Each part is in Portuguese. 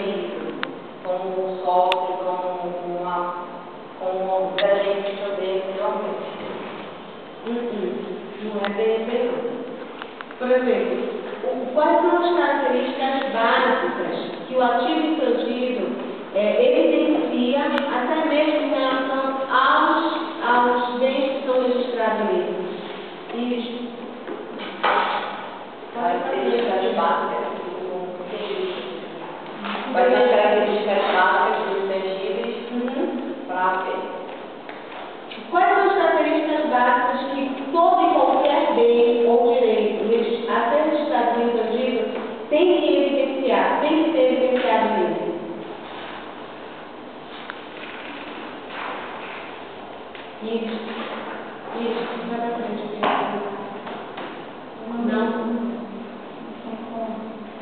isso, com o software, com a gente também realmente. Não é bem não. Por exemplo, quais são as características básicas que o ativo infantil evidencia, até mesmo em relação aos bens que são registrados nele? Isso. Características básicas quais são as características básicas dos tangíveis para ver? Quais são as características básicas que todo e qualquer bem ou direito a ser registrado no intangível tem que evidenciar, tem que ser evidenciado nele? Isso, vai pra frente.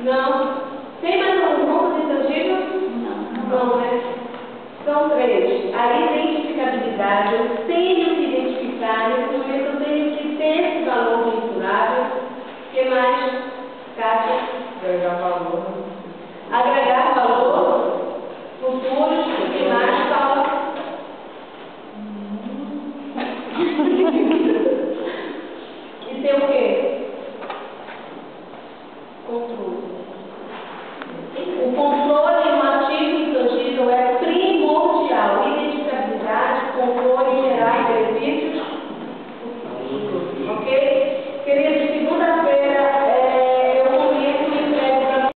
Não. Tem mais algum grupo de intangível? Não, né? São 3. A identificabilidade, eu tenho que identificar, nesse momento eu tenho que ter esse valor mensurável. O que mais, Kátia? Agregar valor. Agregar valor, futuros, o que mais, Paula?